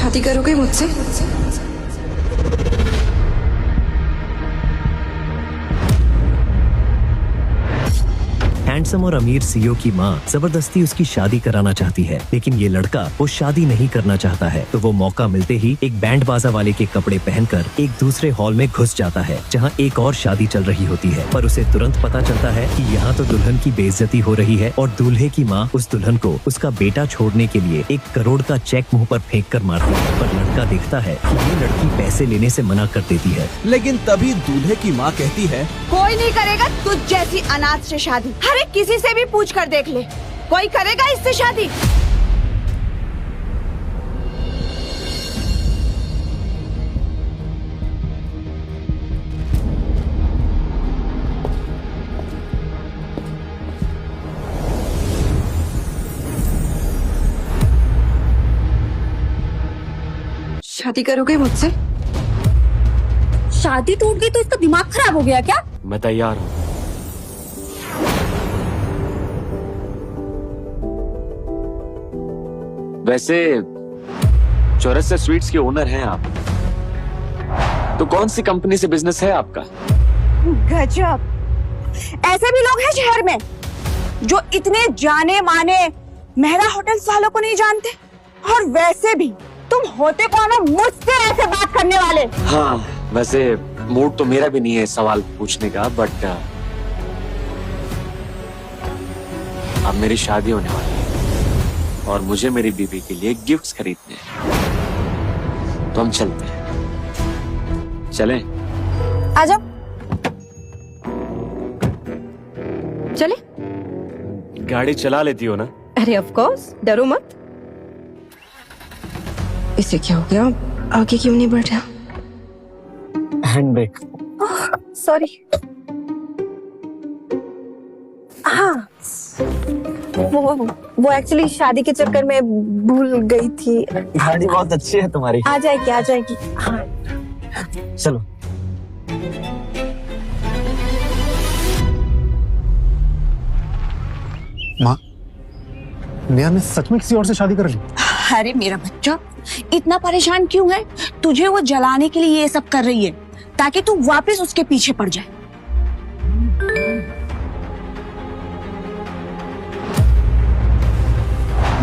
शादी करोगे मुझसे? हैंडसम और अमीर सीईओ की माँ जबरदस्ती उसकी शादी कराना चाहती है, लेकिन ये लड़का वो शादी नहीं करना चाहता है। तो वो मौका मिलते ही एक बैंड बाजा वाले के कपड़े पहनकर एक दूसरे हॉल में घुस जाता है, जहाँ एक और शादी चल रही होती है। पर उसे तुरंत पता चलता है कि यहाँ तो दुल्हन की बेइज्जती हो रही है और दूल्हे की माँ उस दुल्हन को उसका बेटा छोड़ने के लिए 1 करोड़ का चेक मुंह पर फेंक कर मारती है। पर लड़का देखता है कि ये लड़की पैसे लेने से मना कर देती है। लेकिन तभी दूल्हे की माँ कहती है, कोई नहीं करेगा तुझ जैसी अनाथ से शादी। अरे किसी से भी पूछ कर देख ले, कोई करेगा इससे शादी? शादी करोगे मुझसे? शादी टूट गई तो इसका दिमाग खराब हो गया क्या? मैं तैयार हूँ। वैसे चौरसिया स्वीट्स के ओनर हैं आप, तो कौन सी कंपनी से बिजनेस है आपका? गजब, ऐसे भी लोग हैं शहर में जो इतने जाने माने मेहरा होटल्स वालों को नहीं जानते। और वैसे भी तुम होते कौन हो मुझसे ऐसे बात करने वाले? हाँ, वैसे मूड तो मेरा भी नहीं है सवाल पूछने का, बट अब मेरी शादी होने वाली है और मुझे मेरी बीवी के लिए गिफ्ट्स खरीदने हैं, तो हम चलते हैं। चलें? आ जाओ। चले? गाड़ी चला लेती हो ना? अरे ऑफ कोर्स, डरो मत। इसे क्या हो गया? आगे क्यों नहीं बढ़ रहा? Hand brake. सॉरी। हाँ, वो एक्चुअली शादी के चक्कर में भूल गई थी। गाड़ी बहुत अच्छी है तुम्हारी। आ जाएगी, आ जाएगी। हाँ। चलो। माँ, नेहा ने सच में किसी और से शादी कर ली? अरे मेरा बच्चा, इतना परेशान क्यों है? तुझे वो जलाने के लिए ये सब कर रही है ताकि तू वापस उसके पीछे पड़ जाए।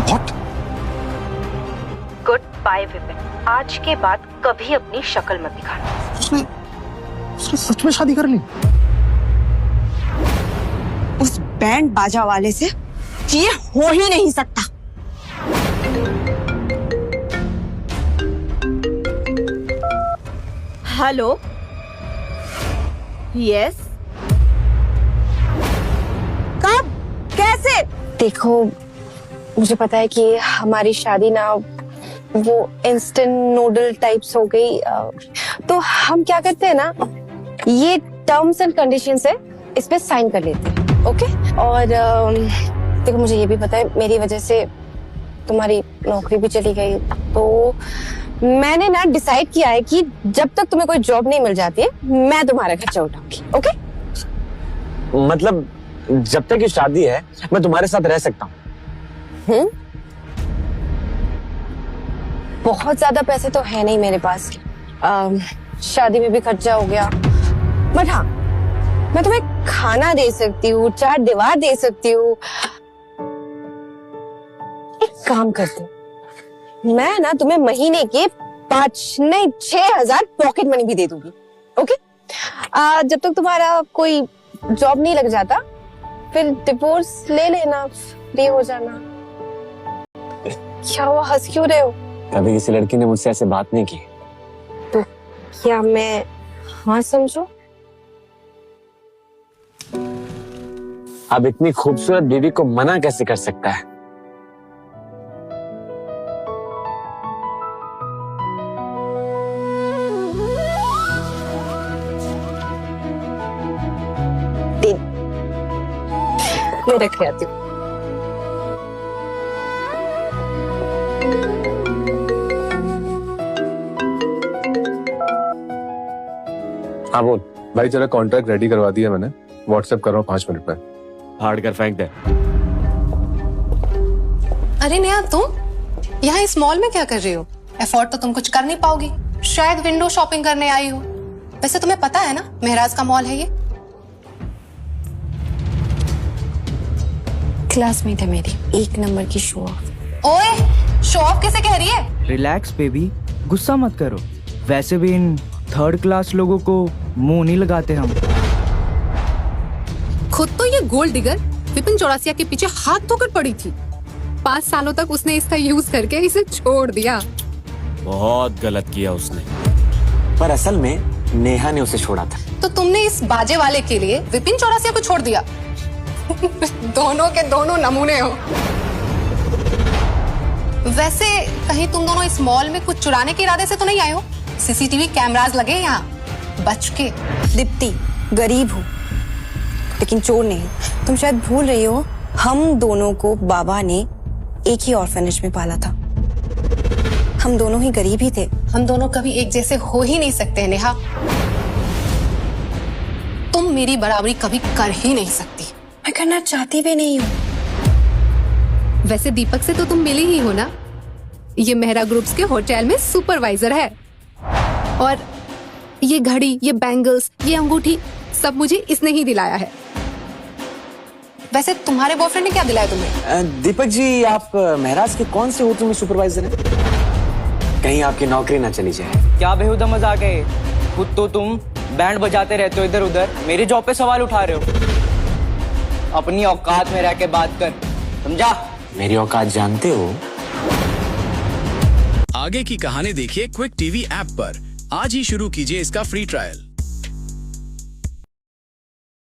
What? गुड बाय विपिन, आज के बाद कभी अपनी शक्ल मत दिखाना। उसने सच में शादी कर ली? उस बैंड बाजा वाले से ये हो ही नहीं सकता। हेलो, यस, कब, कैसे? देखो, मुझे पता है कि हमारी शादी ना वो इंस्टेंट नूडल टाइप्स हो गई, तो हम क्या करते हैं ना, ये टर्म्स एंड कंडीशंस है, इस पे साइन कर लेते हैं, ओके? और देखो, मुझे ये भी पता है मेरी वजह से तुम्हारी नौकरी भी चली गई, तो मैंने ना डिसाइड किया है कि जब तक तुम्हें कोई जॉब नहीं मिल जाती है, मैं तुम्हारा खर्चा उठाऊंगी, ओके? मतलब जब तक ये शादी है मैं तुम्हारे साथ रह सकता हूँ। बहुत ज्यादा पैसे तो है नहीं मेरे पास, शादी में भी खर्चा हो गया, बट हाँ, मैं तुम्हें खाना दे सकती हूँ, चार दीवार दे सकती हूँ। एक काम करती हूँ, मैं ना तुम्हें महीने के 5 नहीं 6,000 पॉकेट मनी भी दे दूंगी, ओके? जब तक तुम्हारा कोई जॉब नहीं लग जाता, फिर डिवोर्स ले लेना, फ्री हो जाना। क्या हुआ, हंस क्यों रहे हो? कभी किसी लड़की ने मुझसे ऐसे बात नहीं की। तो क्या मैं हाँ समझो? अब इतनी खूबसूरत बीवी को मना कैसे कर सकता है? मैं रख आती हूँ। हाँ बोल। भाई जरा कॉन्ट्रैक्ट रेडी करवा दिया मैंने, व्हाट्सएप कर रहा हूँ 5 मिनट में। फाड़ कर फेंक दे। अरे नेहा, तुम यहाँ इस मॉल में क्या कर रही हो? अफोर्ड तो तुम कुछ कर नहीं पाओगी, शायद विंडो शॉपिंग करने आई हो। वैसे तुम्हें पता है ना महराज का मॉल है ये। क्लासमेट है मेरी, 1 नंबर की शो ऑफ। ओए, शो ऑफ कैसे कह रही है? रिलैक्स बेबी, गुस्सा मत करो। वैसे भी इन 3rd क्लास लोगों को मुंह नहीं लगाते हम। खुद तो ये गोल्ड डिगर विपिन चौरसिया के पीछे हाथ धोकर पड़ी थी। 5 सालों तक उसने इसका यूज करके इसे छोड़ दिया। बहुत गलत किया उसने, पर असल में नेहा ने उसे छोड़ा था। तो तुमने इस बाजे वाले के लिए विपिन चौरसिया को छोड़ दिया। दोनों के दोनों नमूने हो। वैसे कहीं तुम दोनों इस मॉल में कुछ चुराने के इरादे से तो नहीं आए हो? सीसीटीवी कैमरास लगे यहाँ, बच के। दीप्ति, गरीब हूँ लेकिन चोर नहीं। तुम शायद भूल रही हो, हम दोनों को बाबा ने एक ही ऑर्फनेज में पाला था। हम दोनों ही गरीब ही थे। हम दोनों कभी एक जैसे हो ही नहीं सकते नेहा। तुम मेरी बराबरी कभी कर ही नहीं सकती। मैं करना चाहती भी नहीं हूँ। वैसे दीपक से तो तुम मिली ही हो ना। ये मेहरा ग्रुप्स के होटल में सुपरवाइजर है। और ये घड़ी, ये बैंगल्स, ये अंगूठी सब मुझे इसने ही दिलाया है। वैसे तुम्हारे बॉयफ्रेंड ने क्या दिलाया तुम्हें? दीपक जी, आप महराज के कौन से होटल में सुपरवाइजर हैं? कहीं आपकी नौकरी ना चली जाए। क्या बेहुदा मजाक है? खुद तो तुम बैंड बजाते रहते हो इधर उधर, मेरी जॉब पे सवाल उठा रहे हो। अपनी औकात में रह के बात कर, समझा? मेरी औकात जानते हो? आगे की कहानी देखिए क्विक टीवी ऐप पर। आज ही शुरू कीजिए इसका फ्री ट्रायल।